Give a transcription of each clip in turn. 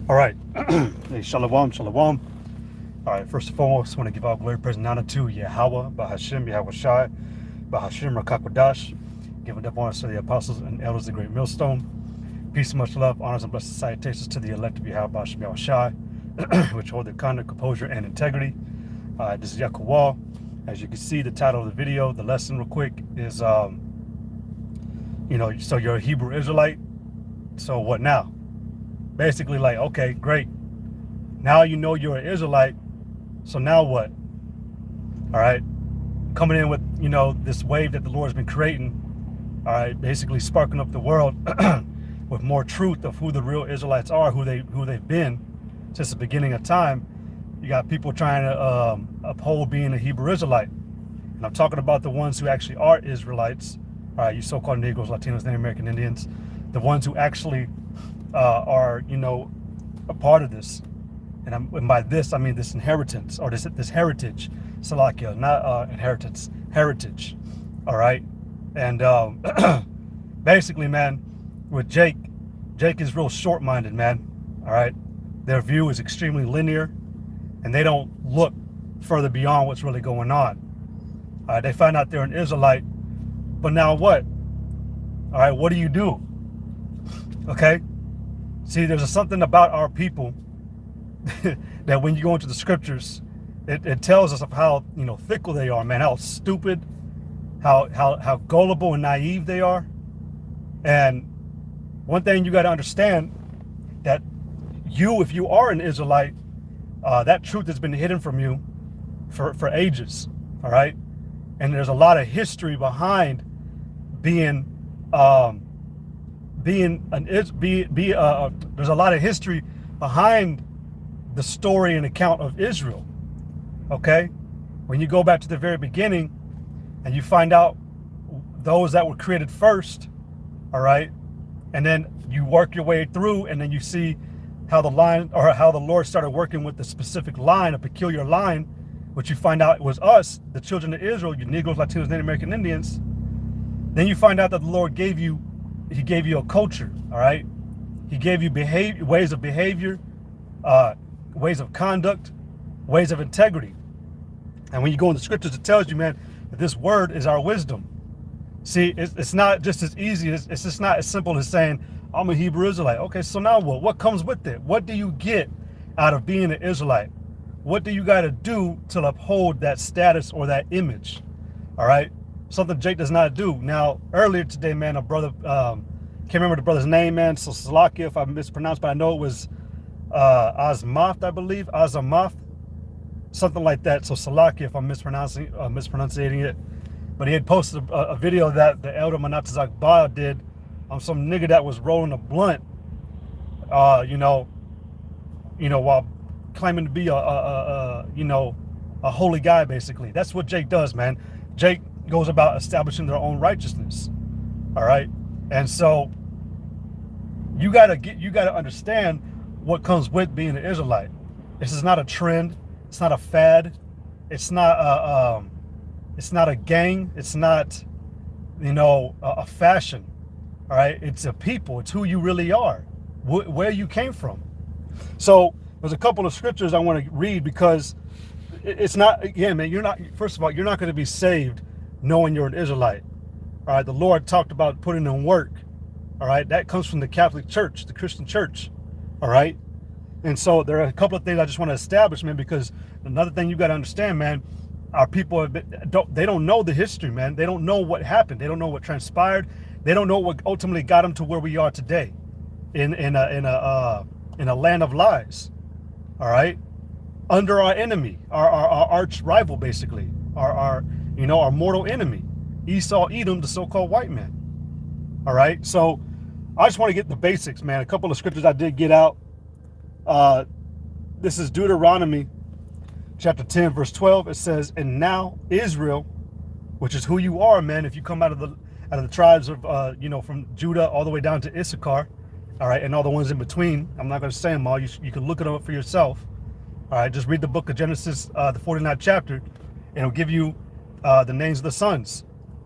All right. Hey, shalom, shalom. All right, first and foremost, I want to give all glory, praise, and honor to Yahweh, Bahashim, Yahweh Shai, Bahashim, Rakakwadash, giving up honor to the apostles and elders of the great millstone. Peace and much love, honors and blessed salutations to the elect of Yahweh, Bahashim, Yahweh Shai, which hold their conduct, composure, and integrity. This is Yakuwal. As you can see, the title of the video, the lesson real quick is, so you're a Hebrew Israelite. So what now? Basically, like, okay, great. Now you know you're an Israelite. So now what? All right. Coming in with, this wave that the Lord has been creating. All right. Basically sparking up the world with more truth of who the real Israelites are, who they've been since the beginning of time. You got people trying to uphold being a Hebrew Israelite. And I'm talking about the ones who actually are Israelites. All right. You so-called Negroes, Latinos, Native American Indians. The ones who actually are, a part of this. And by this, I mean this inheritance, or this heritage, Salakia, not inheritance, heritage, all right? And basically, man, with Jake is real short-minded, man, all right? Their view is extremely linear, and they don't look further beyond what's really going on. All right, they find out they're an Israelite, but now what? All right, what do you do? Okay? See, there's something about our people that when you go into the scriptures, it tells us of how fickle they are, man, how stupid, how gullible and naive they are. And one thing you got to understand, that if you are an Israelite, that truth has been hidden from you for ages. All right, and there's a lot of history behind being there's a lot of history behind the story and account of Israel. Okay, when you go back to the very beginning and you find out those that were created first, all right, and then you work your way through, and then you see how the Lord started working with the specific line, a peculiar line, which you find out it was us, the children of Israel, you Negroes, Latinos, Native American Indians. Then you find out that the Lord gave you a culture, all right? He gave you ways of behavior, ways of conduct, ways of integrity. And when you go in the scriptures, it tells you, man, that this word is our wisdom. See, it's not just as easy, it's just not as simple as saying, I'm a Hebrew Israelite. Okay, so now what? What comes with it? What do you get out of being an Israelite? What do you got to do to uphold that status or that image? All right? Something Jake does not do. Now, earlier today, man, a brother, can't remember the brother's name, man, so Salakia if I mispronounced, but I know it was Azmath, I believe, Azamath, something like that. So Salakia if I'm mispronouncing it. But he had posted a video that the elder Manatazak Ba did on some nigga that was rolling a blunt, while claiming to be a holy guy, basically. That's what Jake does, man. Jake goes about establishing their own righteousness. All right. And so you gotta understand what comes with being an Israelite. This is not a trend. It's not a fad. It's not a gang. It's not, a fashion. All right. It's a people. It's who you really are, where you came from. So there's a couple of scriptures I want to read, because it's not, again, man, first of all, you're not going to be saved knowing you're an Israelite. All right. The Lord talked about putting in work. All right. That comes from the Catholic Church, the Christian Church. All right. And so there are a couple of things I just want to establish, man, because another thing you got to understand, man, our people, they don't know the history, man. They don't know what happened. They don't know what transpired. They don't know what ultimately got them to where we are today in a in a land of lies, all right, under our enemy, our arch rival, basically, our our mortal enemy, Esau, Edom, the so-called white man. All right, so I just want to get the basics, man. A couple of scriptures I did get out. This is Deuteronomy chapter 10, verse 12. It says, "And now Israel," which is who you are, man. If you come out of the tribes of from Judah all the way down to Issachar, all right, and all the ones in between. I'm not going to say them all. You can look it up for yourself. All right, just read the book of Genesis, the 49th chapter, and it'll give you the names of the sons.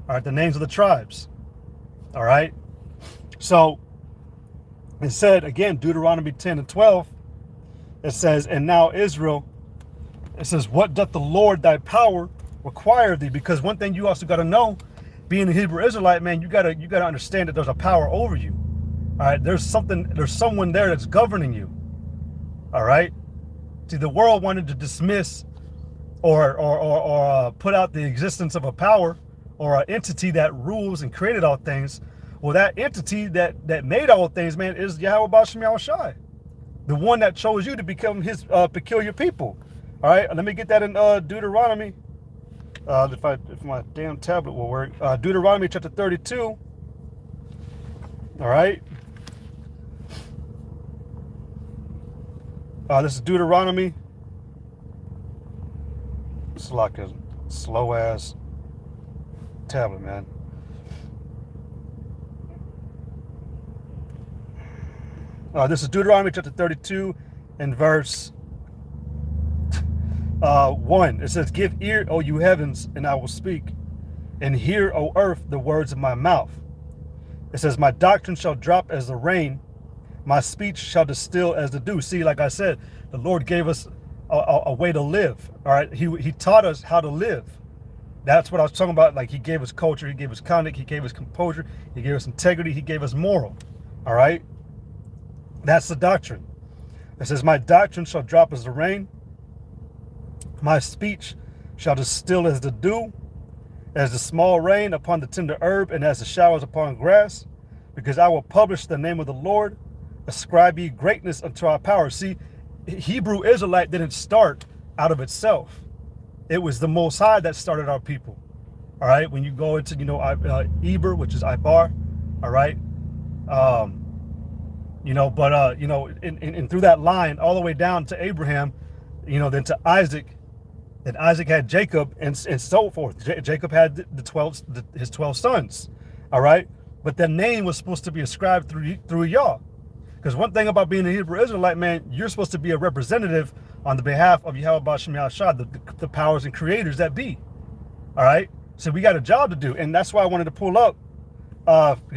All right, the names of the tribes. All right. So it said again, Deuteronomy 10 and 12. It says, "And now Israel," it says, "What doth the Lord thy power require thee?" Because one thing you also got to know, being a Hebrew Israelite, man, you gotta understand that there's a power over you. All right, there's someone there that's governing you. All right. See, the world wanted to dismiss or put out the existence of a power or an entity that rules and created all things. Well, that entity that made all things, man, is Yahweh Bashem Yahushai, the one that chose you to become his peculiar people. All right, let me get that in Deuteronomy. If my damn tablet will work, Deuteronomy chapter 32. All right. This is Deuteronomy. It's like a slow ass tablet, man. This is Deuteronomy chapter 32 and verse 1. It says, "Give ear, O you heavens, and I will speak, and hear, O earth, the words of my mouth." It says, "My doctrine shall drop as the rain, my speech shall distill as the dew." See, like I said, the Lord gave us a way to live. All right, he taught us how to live. That's what I was talking about. Like, he gave us culture, he gave us conduct, he gave us composure, he gave us integrity, he gave us moral. All right, that's the doctrine. It says, "My doctrine shall drop as the rain, my speech shall distill as the dew, as the small rain upon the tender herb, and as the showers upon grass, because I will publish the name of the Lord. Ascribe ye greatness unto our power." See, Hebrew Israelite didn't start out of itself. It was the Most High that started our people. All right, when you go into Eber, which is Ibar, all right, and through that line all the way down to Abraham, then to Isaac. Then Isaac had Jacob, and so forth. Jacob had his 12 sons. All right, but the name was supposed to be ascribed through Yah. Because one thing about being a Hebrew Israelite, man, you're supposed to be a representative on the behalf of Yahweh Bashem Yahushua, the powers and creators that be. All right, so we got a job to do, and that's why I wanted to pull up,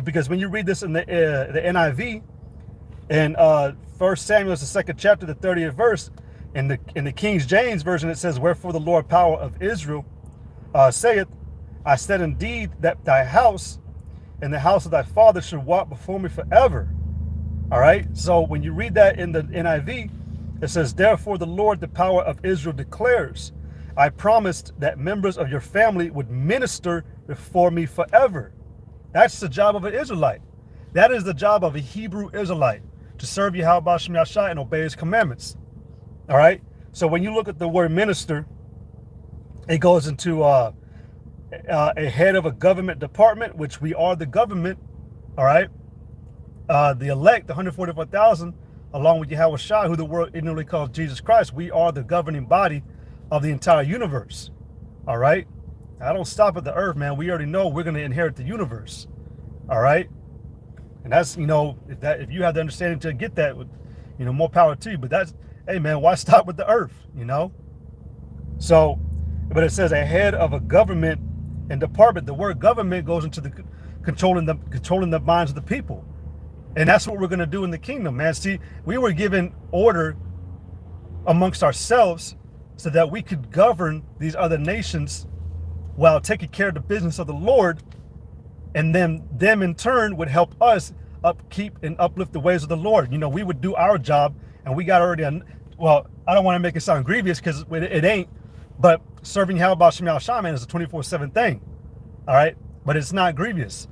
because when you read this in the NIV, and 1 Samuel, the 2nd chapter, the 30th verse, in the King James version, it says, "Wherefore the Lord power of Israel saith, I said indeed that thy house and the house of thy father should walk before me forever." All right, so when you read that in the NIV, it says, "Therefore the Lord, the power of Israel, declares, I promised that members of your family would minister before me forever." That's the job of an Israelite. That is the job of a Hebrew Israelite, to serve Yahweh Bashem Yahushua and obey his commandments. All right, so when you look at the word minister, it goes into a head of a government department, which we are the government. All right, the elect, the 144,000, along with Yahweh Shai, who the world ignorantly calls Jesus Christ, we are the governing body of the entire universe. All right, I don't stop at the earth, man. We already know we're going to inherit the universe. All right, and that's, if you have the understanding to get that, more power to you. But that's, hey man, why stop with the earth? So, but it says a head of a government and department. The word government goes into the controlling the minds of the people. And that's what we're going to do in the kingdom, man. See, we were given order amongst ourselves so that we could govern these other nations while taking care of the business of the Lord. And then them in turn would help us upkeep and uplift the ways of the Lord. We would do our job, and we got already, well, I don't want to make it sound grievous, because it ain't, but serving Yahweh Bashem Yahushua, man, is a 24/7 thing. All right, but it's not grievous.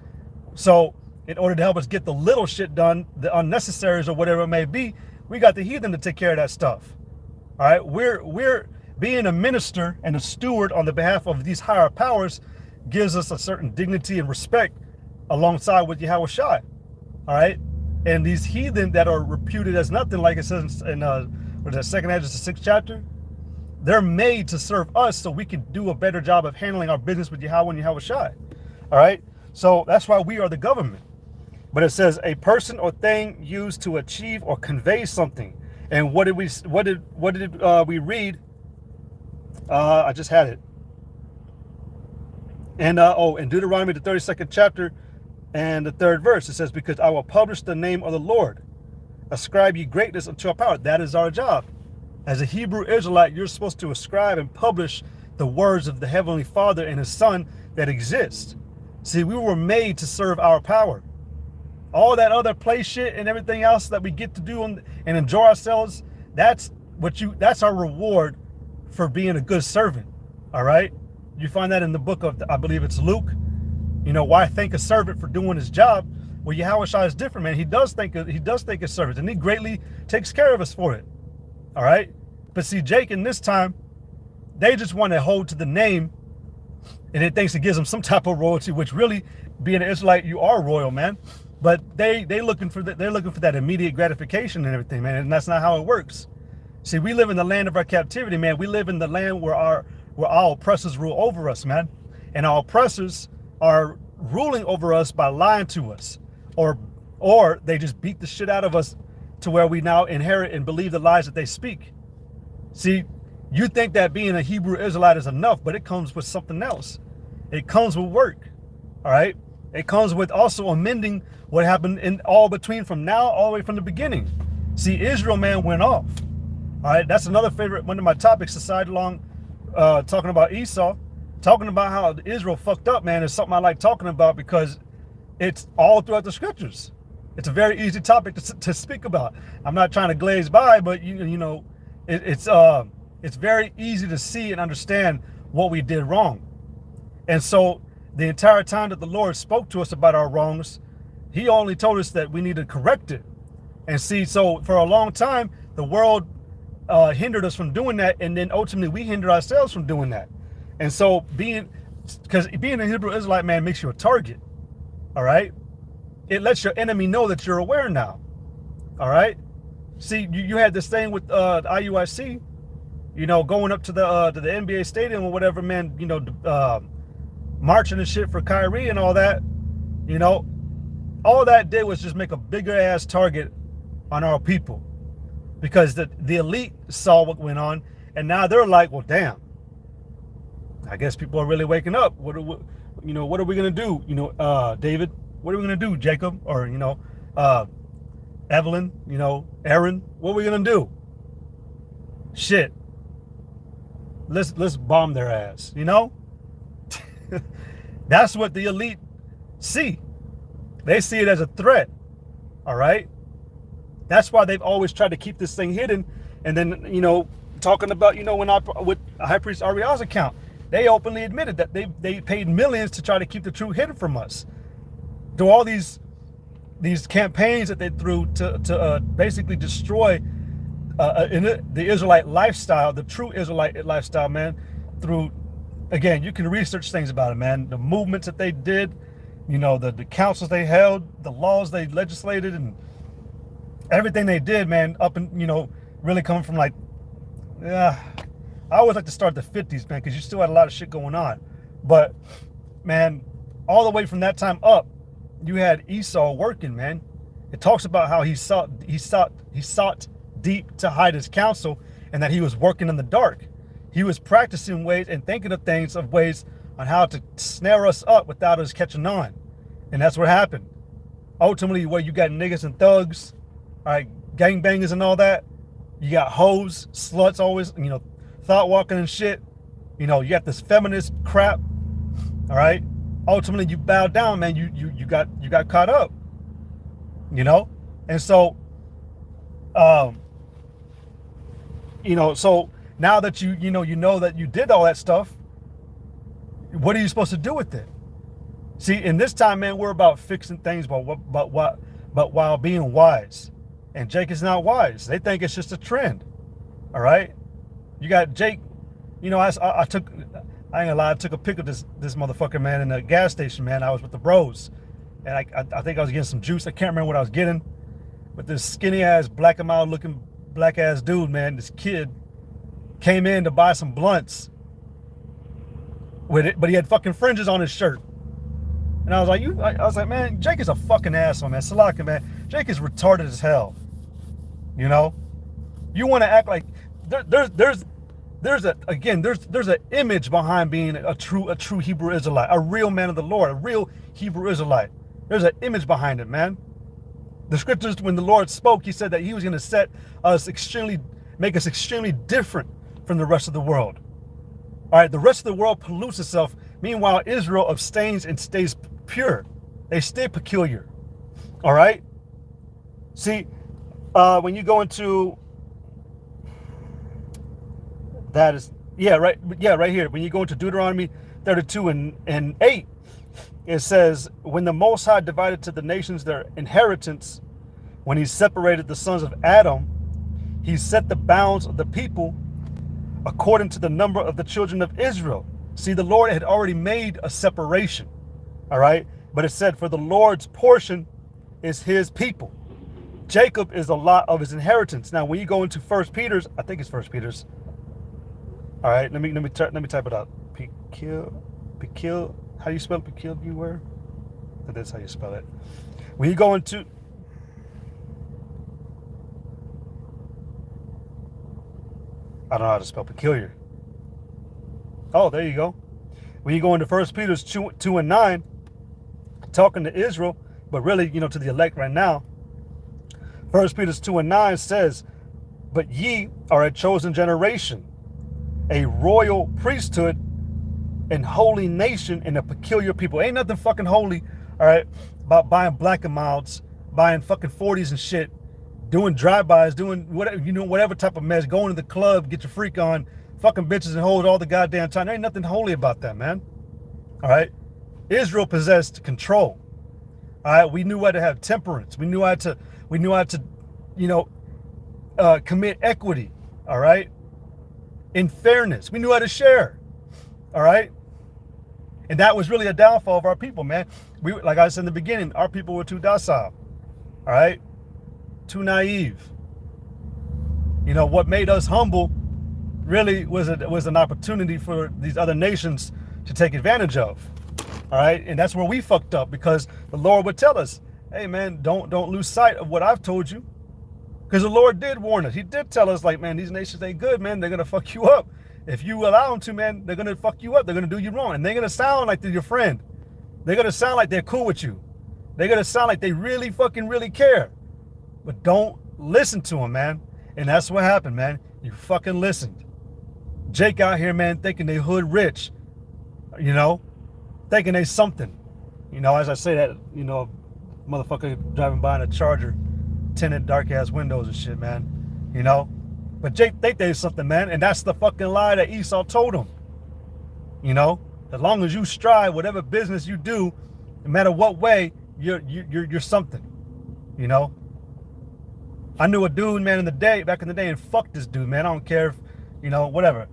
So in order to help us get the little shit done, the unnecessaries or whatever it may be, We got the heathen to take care of that stuff. All right, we're being a minister and a steward on the behalf of these higher powers gives us a certain dignity and respect alongside with Yahweh Shai. All right, and these heathen that are reputed as nothing, like it says in what is that, second Ezra, the 6th chapter, they're made to serve us so we can do a better job of handling our business with Yahweh and Yahweh Shai. All right, so that's why we are the government. But it says a person or thing used to achieve or convey something. And what did we read? I just had it. And in Deuteronomy, the 32nd chapter and the 3rd verse, it says, because I will publish the name of the Lord. Ascribe ye greatness unto our power. That is our job. As a Hebrew Israelite, you're supposed to ascribe and publish the words of the Heavenly Father and His Son that exist. See, we were made to serve our power. All that other play shit and everything else that we get to do and enjoy ourselves, that's our reward for being a good servant. All right, you find that in the book of, I believe it's Luke. You know, why thank a servant for doing his job? Well, Yahweh Shai is different, man. He does thank his servants, and He greatly takes care of us for it. All right, but see, Jake in this time, they just want to hold to the name, and it thinks it gives them some type of royalty, which really, being an Israelite, you are royal, man. But they're looking for that immediate gratification and everything, man, and that's not how it works. See, we live in the land of our captivity, man. We live in the land where our oppressors rule over us, man, and our oppressors are ruling over us by lying to us, or they just beat the shit out of us to where we now inherit and believe the lies that they speak. See, you think that being a Hebrew Israelite is enough, but it comes with something else. It comes with work. All right. It comes with also amending what happened in all between from now all the way from the beginning. See, Israel, man, went off. All right, that's another favorite one of my topics aside along talking about Esau. Talking about how Israel fucked up, man, is something I like talking about because it's all throughout the scriptures. It's a very easy topic to speak about. I'm not trying to glaze by, but you know, it's very easy to see and understand what we did wrong. And so the entire time that the Lord spoke to us about our wrongs, He only told us that we need to correct it. And see, so for a long time, the world hindered us from doing that, and then ultimately we hindered ourselves from doing that. And so because being a Hebrew Israelite, man, makes you a target. All right, it lets your enemy know that you're aware now. All right, see, you had this thing with the IUIC, you know, going up to the NBA stadium or whatever, man, you know, marching and shit for Kyrie and all that. You know, all that did was just make a bigger ass target on our people, because the elite saw what went on, and now they're like, well, damn, I guess people are really waking up. What are we gonna do? You know, David, what are we gonna do? Jacob, or you know, Evelyn, you know, Aaron, what are we gonna do? Shit, let's bomb their ass. You know, that's what the elite see. They see it as a threat. All right. That's why they've always tried to keep this thing hidden. And then, you know, talking about, you know, with High Priest Ariel's account, they openly admitted that they paid millions to try to keep the truth hidden from us. Through all these campaigns that they threw to basically destroy the Israelite lifestyle, the true Israelite lifestyle, man. Through, again, you can research things about it, man. The movements that they did, you know, the councils they held, the laws they legislated, and everything they did, man, up and, you know, really coming from like, I always like to start the 50s, man, because you still had a lot of shit going on. But, man, all the way from that time up, you had Esau working, man. It talks about how he sought deep to hide his counsel, and that he was working in the dark. He was practicing ways and thinking of ways on how to snare us up without us catching on. And that's what happened. Ultimately, where you got niggas and thugs, all right, gangbangers and all that, you got hoes, sluts, always, you know, thought walking and shit. You know, you got this feminist crap. All right. Ultimately, you bowed down, man. You got caught up. You know, and so, you know, so now that you know that you did all that stuff, what are you supposed to do with it? See, in this time, man, we're about fixing things, but while being wise. And Jake is not wise. They think it's just a trend. All right. You got Jake. You know, I took, I ain't gonna lie, I took a pic of this motherfucker, man, in the gas station, man. I was with the bros. And I think I was getting some juice. I can't remember what I was getting. But this skinny ass, black and mild looking black ass dude, man, this kid came in to buy some blunts with it, but he had fucking fringes on his shirt. And I was like, man, Jake is a fucking asshole, man. Salaka, man. Jake is retarded as hell. You know? You want to act like there's an image behind being a true Hebrew Israelite, a real man of the Lord, a real Hebrew Israelite. There's an image behind it, man. The scriptures, when the Lord spoke, he said that he was going to make us extremely different from the rest of the world. All right, the rest of the world pollutes itself. Meanwhile, Israel abstains and stays pure. They stay peculiar. All right. See, when you go into that is, right here. When you go into Deuteronomy 32 and 8, it says, when the Most High divided to the nations their inheritance, when he separated the sons of Adam, he set the bounds of the people according to the number of the children of Israel. See, the Lord had already made a separation. All right. But it said, for the Lord's portion is his people. Jacob is a lot of his inheritance. Now, when you go into 1 Peter's, I think it's 1 Peter's. All right, let me type it out. Pekil. How do you spell peculiar? That's how you spell it. When you go into, I don't know how to spell peculiar. Oh, there you go. When you go into 1 Peter's 2 and 9, talking to Israel, but really, to the elect right now. 1 Peter's 2 and 9 says, but ye are a chosen generation, a royal priesthood, and holy nation, and a peculiar people. Ain't nothing fucking holy, all right, about buying black and milds, buying fucking 40s and shit, doing drive-bys, doing whatever type of mess, going to the club, get your freak on, fucking bitches and hoes all the goddamn time. There ain't nothing holy about that, man. All right. Israel possessed control. All right. We knew how to have temperance. We knew how to commit equity. All right. In fairness. We knew how to share. All right. And that was really a downfall of our people, man. Like I said in the beginning, our people were too docile. All right. Too naive. What made us humble really was an opportunity for these other nations to take advantage of. All right. And that's where we fucked up, because the Lord would tell us, hey, man, don't lose sight of what I've told you. Because the Lord did warn us. He did tell us, like, man, these nations ain't good, man. They're going to fuck you up. If you allow them to, man, they're going to fuck you up. They're going to do you wrong. And they're going to sound like they're your friend. They're going to sound like they're cool with you. They're going to sound like they really care. But don't listen to them, man. And that's what happened, man. You fucking listened. Jake out here, man, thinking they hood rich. Thinking they something. As I say that, motherfucker driving by in a Charger, tinted dark ass windows and shit, man. But Jake think there's something, man, and that's the fucking lie that Esau told him. As long as you strive, whatever business you do, no matter what way, you're something. I knew a dude, man, back in the day, and fuck this dude, man. I don't care if, whatever.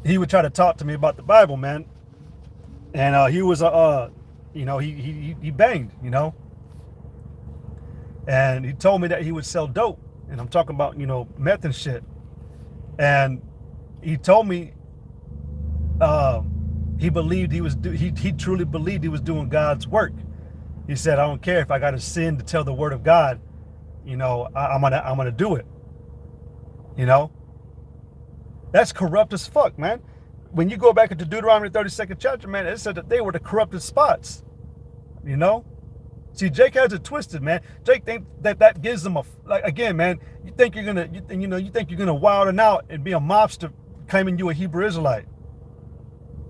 He would try to talk to me about the Bible, man, and he was he banged, and he told me that he would sell dope. And I'm talking about, meth and shit. And he told me he truly believed he was doing God's work. He said, I don't care if I got to sin to tell the word of God, I'm gonna do it. That's corrupt as fuck, man. When you go back into Deuteronomy 32nd chapter, man, it said that they were the corrupted spots. See, Jake has it twisted, man. Jake think that gives them again, man. You think you're gonna wild and out and be a mobster claiming you a Hebrew Israelite.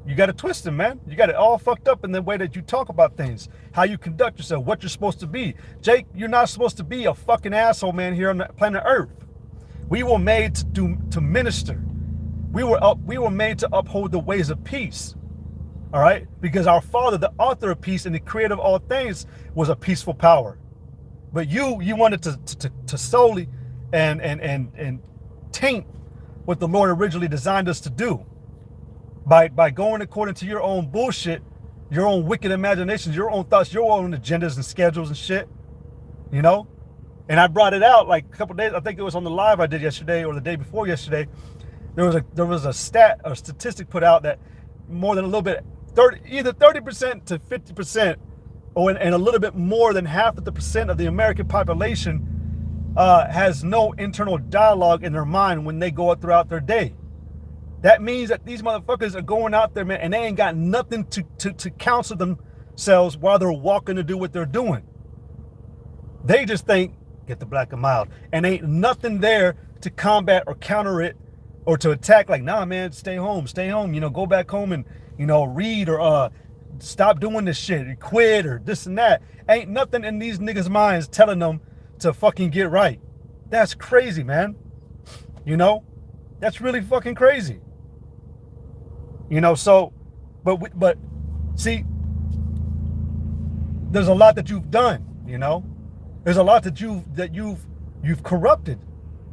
You got it twisted, man. You got it all fucked up in the way that you talk about things, how you conduct yourself, what you're supposed to be. Jake, you're not supposed to be a fucking asshole, man, here on the planet Earth. We were made to minister. We were made to uphold the ways of peace. All right, because our Father, the author of peace and the creator of all things, was a peaceful power. But you wanted to solely and taint what the Lord originally designed us to do by going according to your own bullshit, your own wicked imaginations, your own thoughts, your own agendas and schedules and shit, you know? And I brought it out like a couple days, I think it was on the live I did yesterday or the day before yesterday. There was a statistic put out that more than a little bit, either 30% to 50%, and a little bit more than half of the percent of the American population has no internal dialogue in their mind when they go out throughout their day. That means that these motherfuckers are going out there, man, and they ain't got nothing to counsel themselves while they're walking to do what they're doing. They just think, get the black and mild, and ain't nothing there to combat or counter it or to attack. Like, nah, man, stay home, you know, go back home and, you know, read or stop doing this shit, or quit or this and that. Ain't nothing in these niggas' minds telling them to fucking get right. That's crazy, man. You know, that's really fucking crazy. You know, so, but see, there's a lot that you've done, you know. There's a lot that you've corrupted,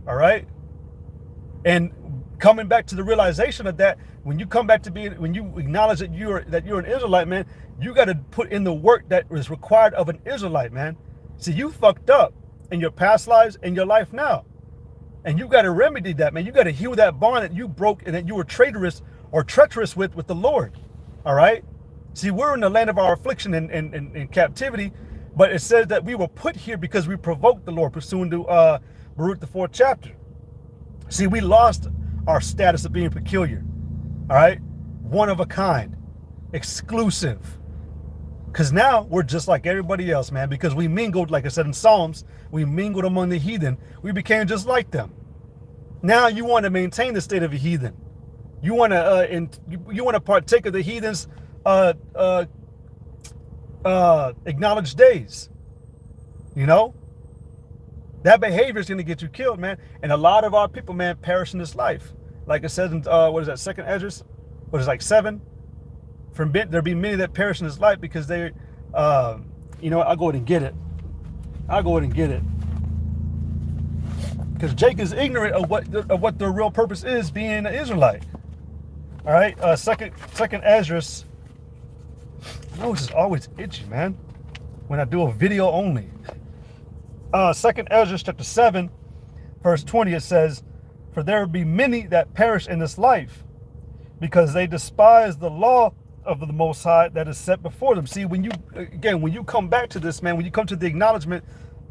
all right? And coming back to the realization of that, when you come back to when you acknowledge that you're an Israelite, man, you got to put in the work that is required of an Israelite, man. See, you fucked up in your past lives and your life now. And you got to remedy that, man. You got to heal that bond that you broke and that you were treacherous with the Lord. All right? See, we're in the land of our affliction and captivity, but it says that we were put here because we provoked the Lord, pursuant to Baruch, the 4th chapter. See, we lost our status of being peculiar. All right? One of a kind. Exclusive. Because now we're just like everybody else, man, because we mingled, like I said in Psalms, we mingled among the heathen. We became just like them. Now you want to maintain the state of a heathen. You want to partake of the heathens' acknowledged days. You know, that behavior is going to get you killed, man. And a lot of our people, man, perish in this life. Like it says in what is that, 2nd Ezra? What is it, like 7? There be many that perish in this life because they, you know, I'll go ahead and get it. Because Jake is ignorant of what the real purpose is being an Israelite. All right, second Ezra. My nose is always itchy, man, when I do a video only. 2nd Ezra chapter 7, verse 20, it says, "For there will be many that perish in this life, because they despise the law of the Most High that is set before them." See, when you come back to this, man, when you come to the acknowledgement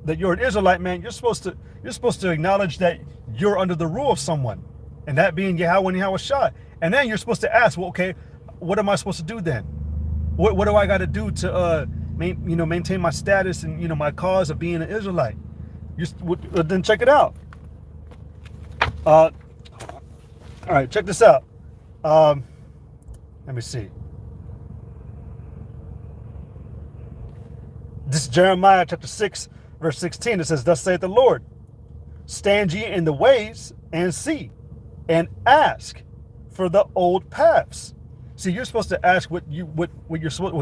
that you're an Israelite, man, you're supposed to acknowledge that you're under the rule of someone, and that being Yahweh and Yahweh Shai. And then you're supposed to ask, well, okay, what am I supposed to do then? What do I got to do to maintain my status and, you know, my cause of being an Israelite? Then check it out. All right, check this out. Let me see. This is Jeremiah chapter 6, verse 16. It says, "Thus saith the Lord, stand ye in the ways and see, and ask for the old paths." See, you're supposed to ask what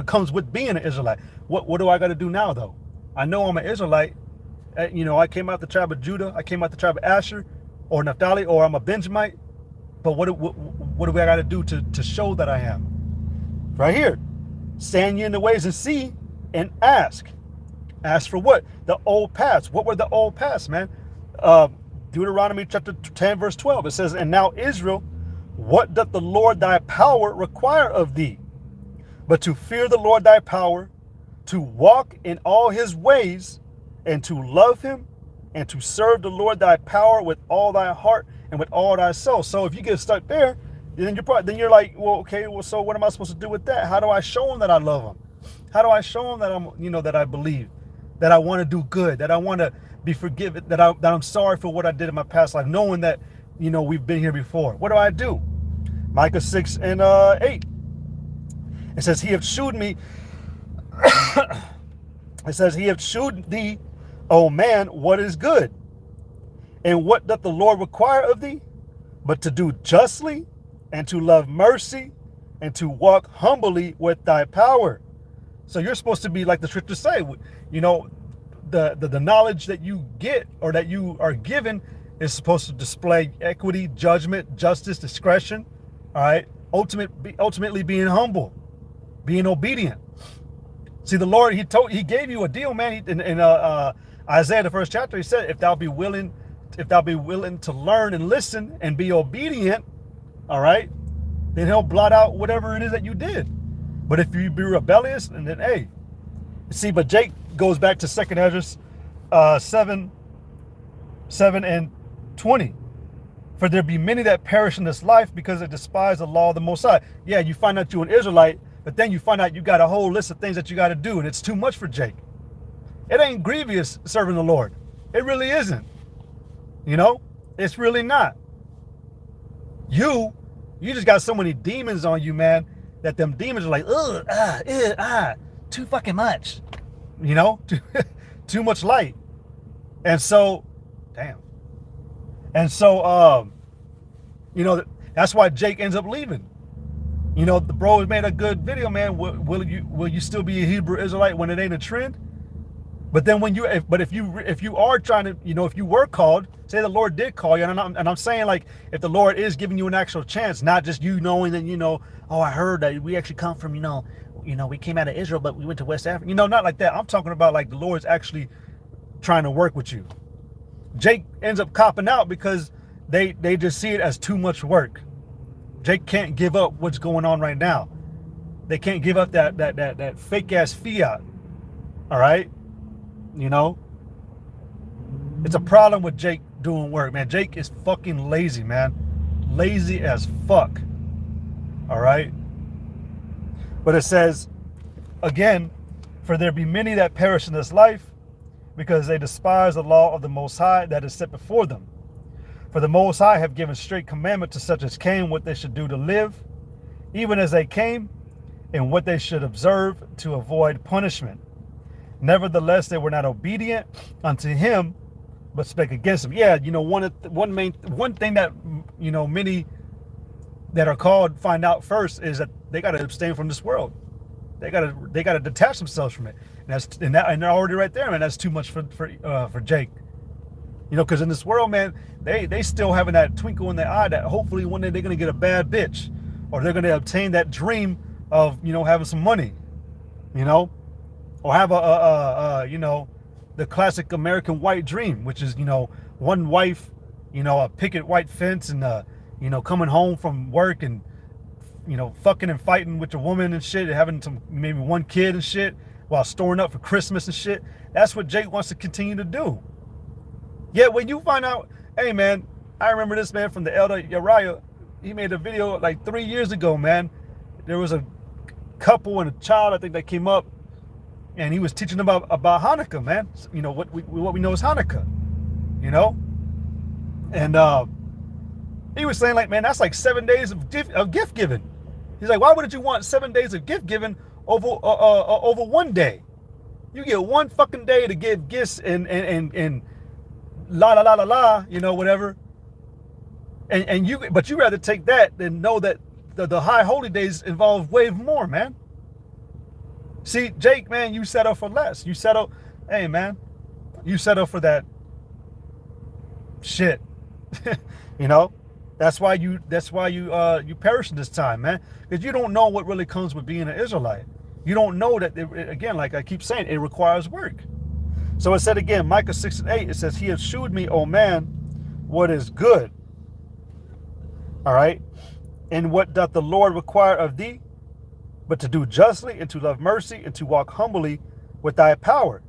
comes with being an Israelite. What do I got to do now, though? I know I'm an Israelite. You know, I came out the tribe of Judah. I came out the tribe of Asher, or Naphtali, or I'm a Benjamite. But what do I got to do to show that I am? Right here, stand ye in the ways and see, and ask. Ask for what? The old paths. What were the old paths, man? Deuteronomy chapter 10, verse 12. It says, "And now Israel, what doth the Lord thy power require of thee? But to fear the Lord thy power, to walk in all his ways, and to love him, and to serve the Lord thy power with all thy heart and with all thy soul." So if you get stuck there, then you're like, well, okay, well, so what am I supposed to do with that? How do I show him that I love him? How do I show him that that I believe, that I want to do good, that I want to be forgiven, that I'm sorry for what I did in my past life, knowing that, you know, we've been here before? What do I do? Micah 6 and 8. It says, "He hath shewed me." It says, "He hath shewed thee, O man, what is good. And what doth the Lord require of thee? But to do justly, and to love mercy, and to walk humbly with thy power." So you're supposed to be like the scriptures say, you know, the knowledge that you get or that you are given is supposed to display equity, judgment, justice, discretion. All right, ultimately being humble, being obedient. See, the Lord, he gave you a deal, man. In Isaiah, the first chapter, he said, if thou be willing to learn and listen and be obedient, all right, then he'll blot out whatever it is that you did. But if you be rebellious, and then, hey, see, but Jake goes back to 2 Ezra 7 and 20. For there be many that perish in this life because they despise the law of the Most High. Yeah, you find out you're an Israelite, but then you find out you got a whole list of things that you got to do, and it's too much for Jake. It ain't grievous serving the Lord. It really isn't. You know, it's really not. You just got so many demons on you, man, that them demons are like, too fucking much. You know, too much light. And so, damn. And so, you know, that's why Jake ends up leaving. You know, the bro has made a good video, man. Will you still be a Hebrew Israelite when it ain't a trend? But then if you are trying to, you know, if you were called, say the Lord did call you, and I'm saying, like, if the Lord is giving you an actual chance, not just you knowing that, you know, oh, I heard that we actually come from, you know, we came out of Israel, but we went to West Africa. You know, not like that. I'm talking about like the Lord's actually trying to work with you. Jake ends up copping out because they just see it as too much work. Jake can't give up what's going on right now. They can't give up that fake ass fiat. All right. You know, it's a problem with Jake doing work, man. Jake is fucking lazy, man. Lazy as fuck. All right. But it says, again, for there be many that perish in this life because they despise the law of the Most High that is set before them. For the Most High have given straight commandment to such as came what they should do to live, even as they came, and what they should observe to avoid punishment. Nevertheless, they were not obedient unto him, but spake against him. Yeah, you know, one thing that, you know, many that are called find out first is that they got to abstain from this world. They got to detach themselves from it. And they're already right there, man. That's too much for Jake. You know, because in this world, man, they still having that twinkle in their eye that hopefully one day they're gonna get a bad bitch, or they're gonna obtain that dream of, you know, having some money, you know, or have you know, the classic American white dream, which is, you know, one wife, you know, a picket white fence, and you know, coming home from work and, you know, fucking and fighting with your woman and shit, and having maybe one kid and shit while storing up for Christmas and shit. That's what Jake wants to continue to do. Yet when you find out, hey man, I remember this man from the Elder Uriah. He made a video like 3 years ago, man. There was a couple and a child, I think, that came up, and he was teaching them about Hanukkah, man. You know, what we know is Hanukkah, you know? And he was saying, like, man, that's like 7 days of gift giving. He's like, why wouldn't you want 7 days of gift giving over 1 day? You get one fucking day to give gifts and la, you know, whatever. But you rather take that than know that the high holy days involve way more, man. See, Jake, man, you settle for less. You settle, hey man, you settle for that shit. You know? That's why you perish in this time, man. Because you don't know what really comes with being an Israelite. You don't know that, again, like I keep saying, it requires work. So it said again, Micah 6:8, it says, he has shewed me, O man, what is good. All right. And what doth the Lord require of thee? But to do justly, and to love mercy, and to walk humbly with thy power.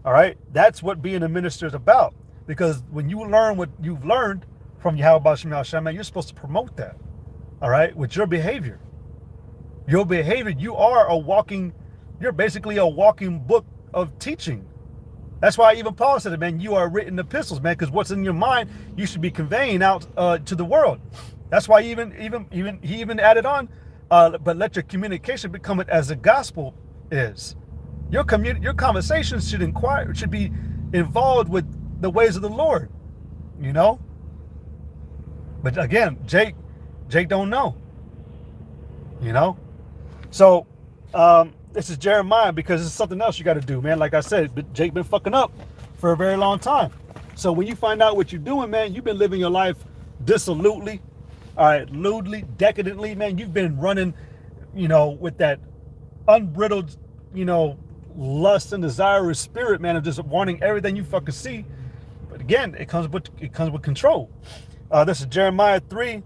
All right. That's what being a minister is about. Because when you learn what you've learned from Yahweh Shem Hashem, you're supposed to promote that. All right. With your behavior. Your behavior, you're basically a walking book of teaching. That's why even Paul said it, man, you are written epistles, man, because what's in your mind, you should be conveying out to the world. That's why he even added on, but let your communication become it as the gospel is. Your conversations should be involved with the ways of the Lord, you know? But again, Jake don't know, you know? So, this is Jeremiah, because it's something else you got to do, man. Like I said, Jake been fucking up for a very long time. So when you find out what you're doing, man, you've been living your life dissolutely, all right, lewdly, decadently, man. You've been running, with that unbridled, lust and desirous spirit, man, of just wanting everything you fucking see. But again, it comes with control. This is Jeremiah 3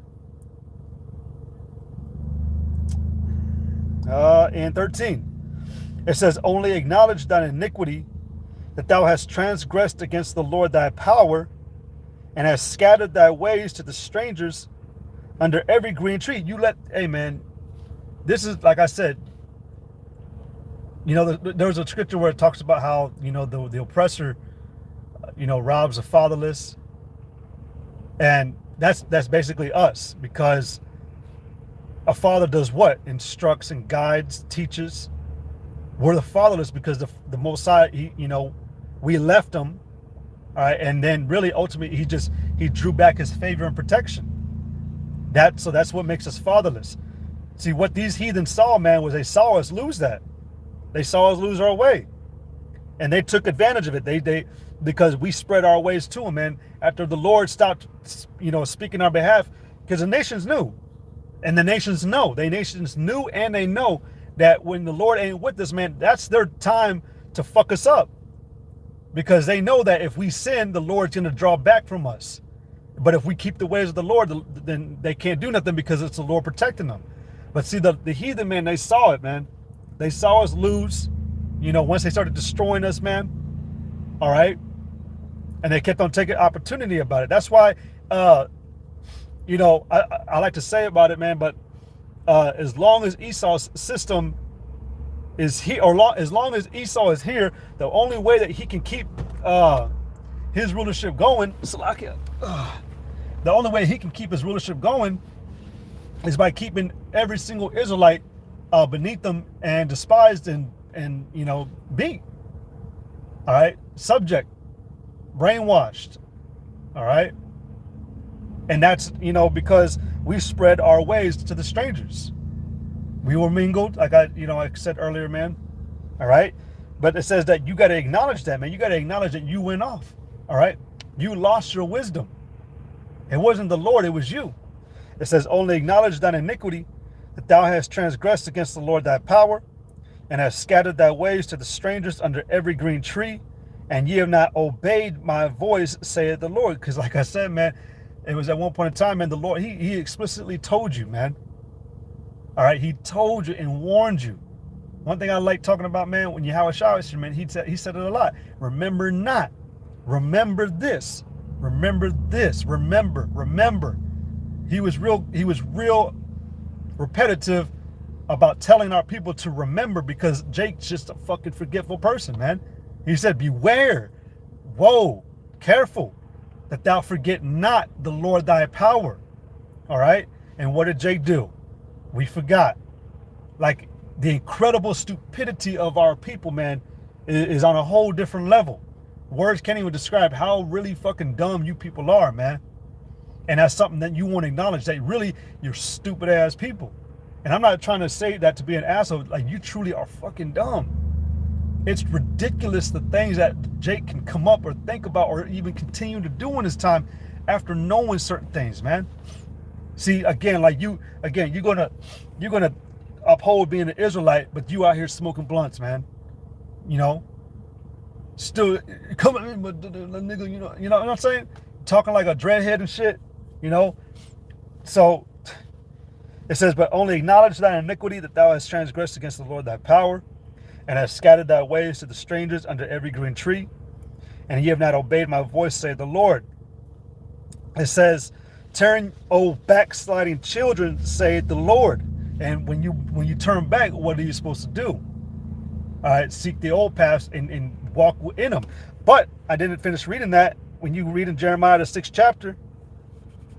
and 13. It says, only acknowledge thine iniquity, that thou hast transgressed against the Lord thy power, and hast scattered thy ways to the strangers under every green tree. Hey man, this is, like I said, there's a scripture where it talks about how, the oppressor, robs the fatherless. And that's basically us, because a father does what? Instructs and guides, teaches. We're the fatherless because the Most High, we left him, all right, and then really ultimately he drew back his favor and protection. So that's what makes us fatherless. See, what these heathens saw, man, was they saw us lose that. They saw us lose our way, and they took advantage of it. They because we spread our ways to them, man. After the Lord stopped, speaking on our behalf, because the nations knew, and the nations know. The nations knew, and they know that when the Lord ain't with us, man, that's their time to fuck us up. Because they know that if we sin, the Lord's going to draw back from us. But if we keep the ways of the Lord, then they can't do nothing, because it's the Lord protecting them. But see, the heathen, man, they saw it, man. They saw us lose, once they started destroying us, man. All right. And they kept on taking opportunity about it. That's why, I like to say about it, man, but as long as Esau's system is here, as long as Esau is here, the only way that he can keep his rulership going, the only way he can keep his rulership going is by keeping every single Israelite beneath them and despised and beat. All right, subject, brainwashed. All right, and that's because we spread our ways to the strangers. We were mingled, like I said earlier, man. All right. But it says that you got to acknowledge that, man. You got to acknowledge that you went off. All right. You lost your wisdom. It wasn't the Lord, it was you. It says, only acknowledge thine iniquity, that thou hast transgressed against the Lord thy power, and hast scattered thy ways to the strangers under every green tree, and ye have not obeyed my voice, saith the Lord. Because like I said, man, it was at one point in time, man, the Lord, he explicitly told you, man. All right, he told you and warned you. One thing I like talking about, man, when Yahweh Shah, man, he said it a lot. Remember not. Remember this. Remember this. Remember. He was real repetitive about telling our people to remember, because Jake's just a fucking forgetful person, man. He said, beware. Whoa, careful that thou forget not the Lord thy power. All right. And what did Jake do? We forgot. Like, the incredible stupidity of our people, man, is on a whole different level. Words can't even describe how really fucking dumb you people are, man. And that's something that you want to acknowledge, that really you're stupid ass people. And I'm not trying to say that to be an asshole. Like, you truly are fucking dumb. It's ridiculous the things that Jake can come up or think about or even continue to do in his time after knowing certain things, man. See, again, like you're gonna uphold being an Israelite, but you out here smoking blunts, man. Still come at me, but nigga, you know what I'm saying? Talking like a dreadhead and shit, So it says, but only acknowledge thine iniquity, that thou hast transgressed against the Lord thy power, and hast scattered thy ways to the strangers under every green tree, and ye have not obeyed my voice, saith the Lord. It says, turn, O backsliding children, saith the Lord. And when you turn back, what are you supposed to do? All right, seek the old paths and walk in them. But I didn't finish reading that. When you read in Jeremiah the 6th chapter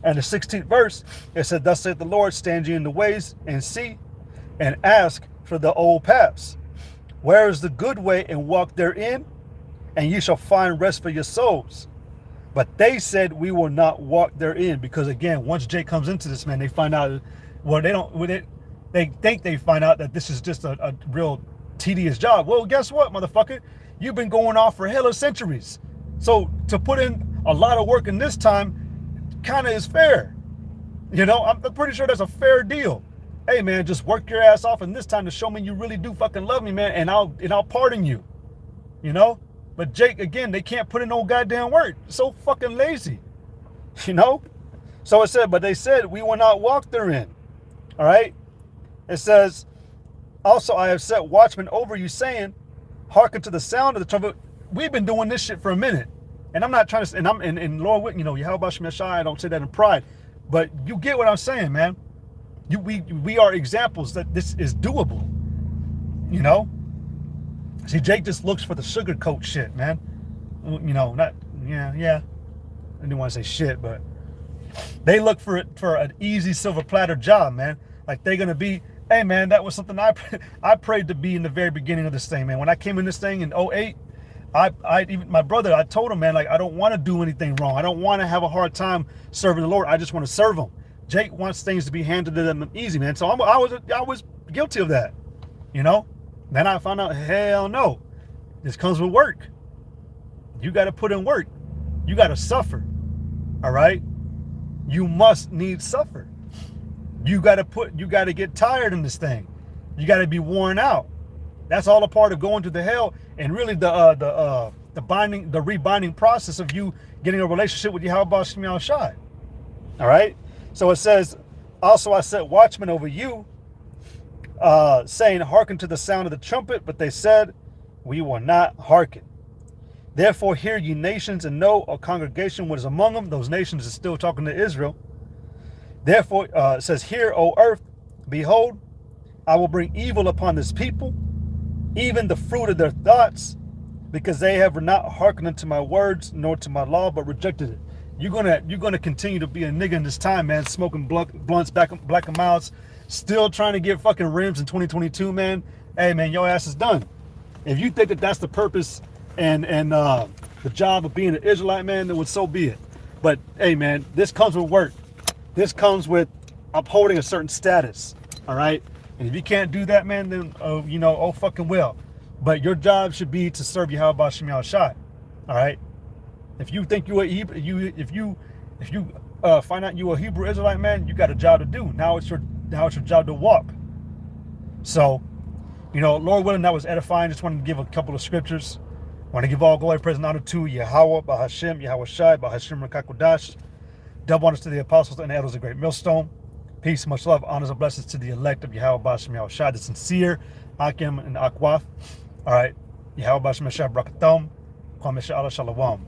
and the 16th verse, it said, thus saith the Lord, stand ye in the ways and see and ask for the old paths. Where is the good way, and walk therein, and ye shall find rest for your souls. But they said, we will not walk therein. Because again, once Jake comes into this, man, they find out, well, they think they find out that this is just a real tedious job. Well, guess what, motherfucker? You've been going off for hella centuries. So to put in a lot of work in this time kind of is fair. You know, I'm pretty sure that's a fair deal. Hey man, just work your ass off in this time to show me you really do fucking love me, man, and I'll pardon you. You know? But Jake, again, they can't put in no goddamn work. So fucking lazy. You know? So it said, but they said, we will not walk therein. All right? It says, also I have set watchmen over you, saying, hearken to the sound of the trumpet. We've been doing this shit for a minute. And I'm not trying to, and Lord, you know, Yahweh Shem Yeshai, I don't say that in pride. But you get what I'm saying, man. We are examples that this is doable. You know? See, Jake just looks for the sugarcoat shit, man. You know, yeah. I didn't want to say shit, but they look for an easy silver platter job, man. Like they're gonna be, hey man, that was something I prayed to be in the very beginning of this thing, man. When I came in this thing in 08, I even my brother, I told him, man, like I don't want to do anything wrong. I don't want to have a hard time serving the Lord. I just want to serve him. Jake wants things to be handed to them easy, man. So I was guilty of that, you know. Then I found out, hell no, this comes with work. You got to put in work. You got to suffer. All right. You must need suffer. You got to get tired in this thing. You got to be worn out. That's all a part of going to the hell, and really the rebinding process of you getting a relationship with Yahweh Shem Yahshai. All right. So it says, also I set watchmen over you, saying, hearken to the sound of the trumpet. But they said, we will not hearken. Therefore hear ye nations, and know, a congregation what is among them. Those nations is still talking to Israel. Therefore it says, hear, O earth, behold, I will bring evil upon this people, even the fruit of their thoughts, because they have not hearkened unto my words, nor to my law, but rejected it. You're gonna continue to be a nigga in this time, man, smoking blunts, black and miles, still trying to get fucking rims in 2022, man. Hey man, your ass is done. If you think that that's the purpose and the job of being an Israelite, man, then so be it. But hey man, this comes with work. This comes with upholding a certain status. All right. And if you can't do that, man, then you know, oh fucking well. But your job should be to serve Yahweh Shem Yahshai. All right. If you think you're a Hebrew, if you find out you're a Hebrew Israelite, man, you got a job to do. Now it's your job to walk. So, you know, Lord willing, that was edifying. Just wanted to give a couple of scriptures. I want to give all glory, praise, and honor to Yahweh, Bahashem, Yahweh Shai, Bahashem Rakakodash. Double honors to the apostles and the elders of Great Millstone. Peace, much love, honors, and blessings to the elect of Yahweh, Bahashem, Yahweh Shai, the sincere, Akim, and Akwaf. All right. Yahweh, Bahashem, Yahweh, Brakathom. Kwame Sha'ala Shalom.